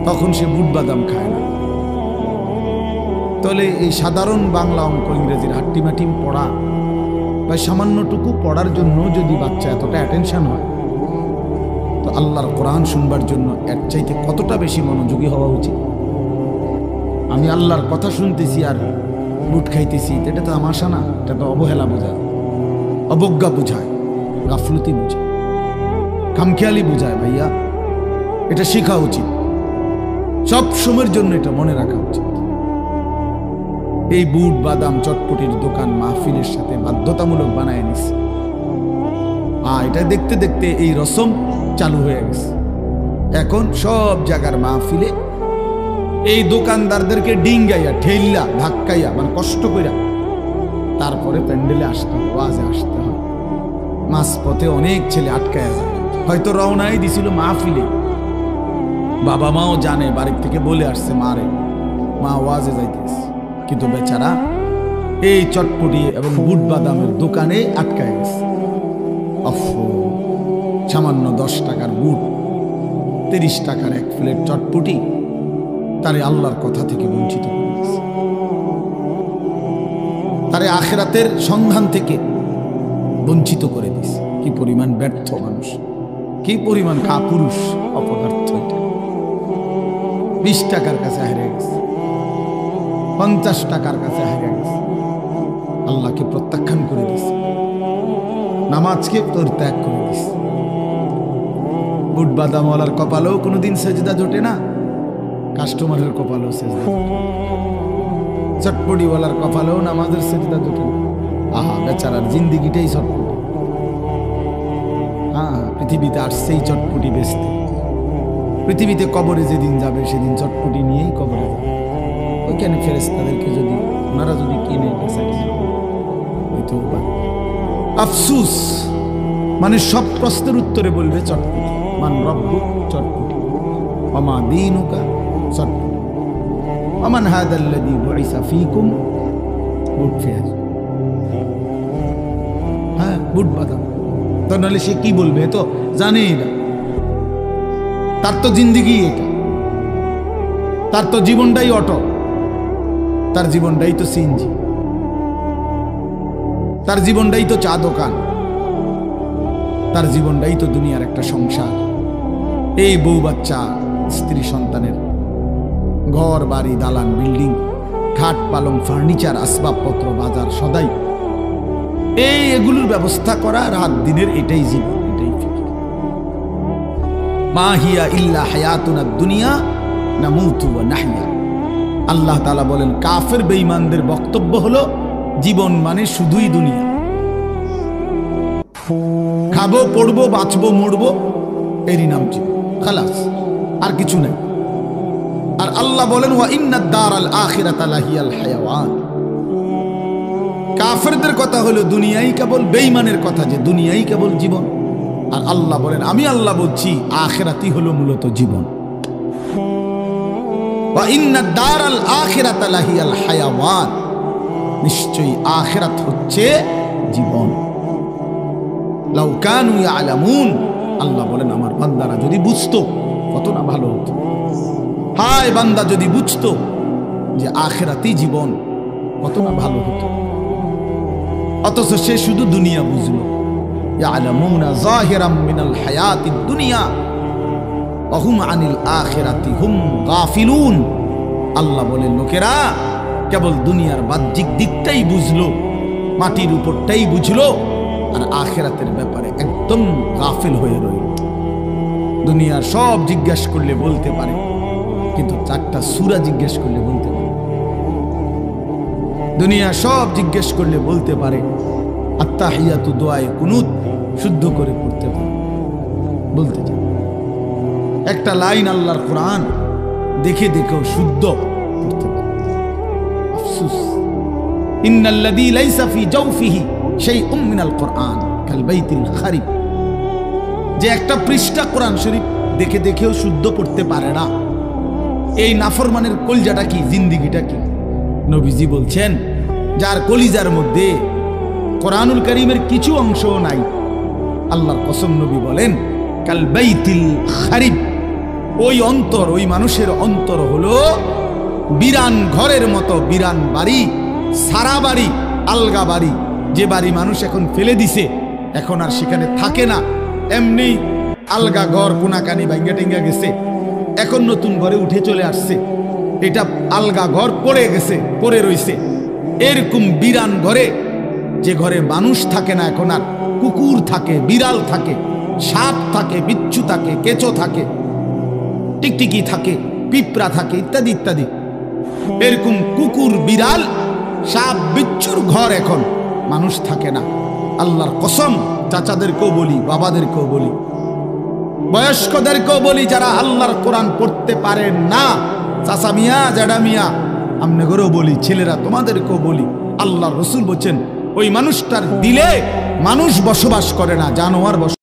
তখন সে বুট বাদাম খায় না। তাহলে এই সাধারণ বাংলা অঙ্ক ইংরেজির হাট্টিমাটিম পড়া বা সামান্যটুকু পড়ার জন্য যদি বাচ্চা এতটা অ্যাটেনশন হয়, তো আল্লাহর কোরআন শুনবার জন্য এর চাইতে কতটা বেশি মনোযোগী হওয়া উচিত। আমি আল্লাহর কথা শুনতেছি আর বুট খাইতেছি, এটা তো তামাশা না, এটা তো অবহেলা বোঝায়, অবজ্ঞা বুঝায়, গাফলতি বুঝায়, খামখেয়ালি বুঝায়। ভাইয়া, এটা শেখা উচিত, সব সময়ের জন্য এটা মনে রাখা উচিত। এই বুট বাদাম চটপটির দোকান মাহফিলের সাথে বাধ্যতামূলক বানায় নিছে। এটা দেখতে দেখতে এই রসম চালু হয়ে গেছে। এখন সব জায়গার মাহফিলে এই দোকানদারদেরকে ডিঙ্গাইয়া ঠেল্লা ধাক্কাইয়া মানে কষ্ট কইরা তারপরে প্যান্ডেলে আসতে হয়, ওয়াজে আসতে হয়। মাঝপথে অনেক ছেলে আটকায় যায়, হয়তো রওনাই দিছিল মাহফিলে, বাবা মাও জানে, বাড়ির থেকে বলে আসছে মারে, মা ওয়াজে যাইতেছে, কিন্তু বেচারা এই চটপটি এবং বুট বাদামের দোকানে আটকায় গেছে। সামান্য 10 টাকার বুট, 30 টাকার এক প্লেট চটপটি তারে আল্লাহর কথা থেকে বঞ্চিত করে দিয়েছে, তারে আখিরাতের সন্ধান থেকে বঞ্চিত করে দিয়েছে। কি পরিমাণ ব্যর্থ মানুষ, কি পরিমাণ কাপুরুষ, অপদার্থ। 20 টাকার কাছে হারিয়ে গেছে, 50 টাকার কাছে হারিয়ে গেছে, আল্লাহকে প্রত্যাখ্যান করে দিয়েছে, নামাজকে পরিত্যাগ করে দিয়েছে। বুট বাদামওয়ালার কপালেও কোনোদিন সেজদা জোটে না, কাস্টমারের কপালেও সেজদা জোটে, চটপটিওয়ালার কপালেও নামাজের সেজদা জোটে না। আহা, বেচারার জিন্দিগিটাই চটপটি। পৃথিবীতে আসছেই চটপটি বেচতে, পৃথিবীতে কবরে যেদিন যাবে সেদিন চটপটি নিয়েই কবরে যাবে। ওইখানে ফেরেশতাদেরকে যদি ওনারা যদি কিনে হয়তো আফসুস, মানে সব প্রশ্নের উত্তরে বলবে চটপটি। মান রব্বুক, চটপটি। ওমা দীনুকা, চটপটি। ওমান হাদাল্লাযী বুইসা ফীকুম, বুট পেঁয়াজ, হ্যাঁ বুট বাদাম। তো নাহলে সে কি বলবে? তো জানেই না, তার তো জিন্দিগি এটা, তার তো জীবনটাই অটো, তার জীবনটাই তো সিএনজি, তার জীবনটাই তো চা দোকান, তার জীবনটাই তো দুনিয়ার একটা সংসার। এই বউ বাচ্চা, স্ত্রী সন্তানের ঘর বাড়ি দালান বিল্ডিং, খাট পালং ফার্নিচার আসবাবপত্র বাজার সদাই, এগুলোর ব্যবস্থা করা রাত দিনের এটাই জীবন, এটাই ফিকির। মা হিয়া ইল্লা হায়াতুনা দুনিয়া নামুতু ওয়া নাহইয়া। আল্লাহ তাআলা বলেন, কাফের বেঈমানদের বক্তব্য হলো জীবন মানে শুধুই দুনিয়া, খাবো পড়বো বাঁচবো মরবো, এরই নাম জীবন, খালাস, আর কিছু নাই। আর আল্লাহ বলেন, ওয়া ইন্নাদ দারাল আখিরাতা লাহিয়াল হায়াওয়ান। কাফেরদের কথা হলো দুনিয়াই কেবল, বেঈমানের কথা যে দুনিয়াই কেবল জীবন। আর আল্লাহ বলেন, আমি আল্লাহ বলছি আখিরাতই হলো মূলত জীবন। ওয়া ইন্নাদ দারাল আখিরাতা লাহিয়াল হায়াওয়ান, নিশ্চয়ই আখিরাত হচ্ছে জীবন। লাউ কানু ইয়ালামুন, আল্লাহ বলেন আমার বান্দারা যদি বুঝতো কত না ভালো হতো। হায় বান্দা যদি বুঝতো যে আখিরাতই জীবন, কত না ভালো হতো। অথচ সে শুধু দুনিয়া বুঝলো। ইয়ালামুনা যাহিরাম মিনাল হায়াতিদ দুনিয়া ওয়া হুম আনিল আখিরাতি হুম গাফিলুন। আল্লাহ বলেন, লোকেরা কেবল দুনিয়ার বাহ্যিক দিকটাই বুঝলো, মাটির উপরটাই বুঝলো, আর আখিরাতের ব্যাপারে একদম গাফিল হয়ে রইল। দুনিয়ার সব জিজ্ঞাসা করলে বলতে পারে, কিন্তু 4টা সূরা জিজ্ঞেস করলে বলতে পারে। দুনিয়া সব জিজ্ঞেস করলে বলতে পারে, আত্তাহিয়াতু দুআয়ে কুনুত শুদ্ধ করে পড়তে পারে, বলতে চায়। একটা লাইন আল্লাহর কোরআন দেখে দেখেও শুদ্ধ পড়তে পারে। আফসোস, ইন্নাল্লাযী লাইসা ফি জাওফিহি শাইউম মিনাল কোরআন কাল বাইতিল খারিব। যে একটা পৃষ্ঠা কোরআন শরীফ দেখে দেখেও শুদ্ধ পড়তে পারে না, এই নাফরমানের কলিজাটা কি, জিন্দিগিটা কি? নবীজি বলছেন, যার কলিজার মধ্যে কোরআনুল কারীমের কিছু অংশও নাই, আল্লাহর কসম নবী বলেন, কাল বাইতিল খারিব, ওই অন্তর, ওই মানুষের অন্তর হলো বিরান ঘরের মতো, বিরান বাড়ি, সারা বাড়ি, আলগা বাড়ি। যে বাড়ি মানুষ এখন ফেলে দিছে, এখন আর সেখানে থাকে না, এমনি আলগা ঘর, কোনাকানি ভাঙ্গা টেঙ্গা গেছে, এখন নতুন ঘরে উঠে চলে আসছে। এটা আলগা ঘর পড়ে গেছে, পড়ে রইছে। এরকম বিরান ঘরে, যে ঘরে মানুষ থাকে না এখন আর, কুকুর থাকে, বিড়াল থাকে, সাপ থাকে, বিচ্ছু থাকে, কেঁচো থাকে, টিকটিকি থাকে, পিঁপড়া থাকে, ইত্যাদি ইত্যাদি। এরকম কুকুর, বিড়াল, সাপ, বিচ্ছুর ঘর এখন মানুষ থাকে না। আল্লাহর কসম, চাচাদেরকেও বলি, বাবাদেরকেও বলি, বয়স্কদেরকেও বলি, যারা আল্লাহর কোরআন পড়তে পারেন না, চাচা মিয়া, জ্যাডা মিয়া, আপনাদেরও বলি, ছেলেরা তোমাদেরকেও বলি, আল্লাহর রাসূল বলেন ওই মানুষটার দিলে মানুষ বসবাস করে না, জানোয়ার বসবাস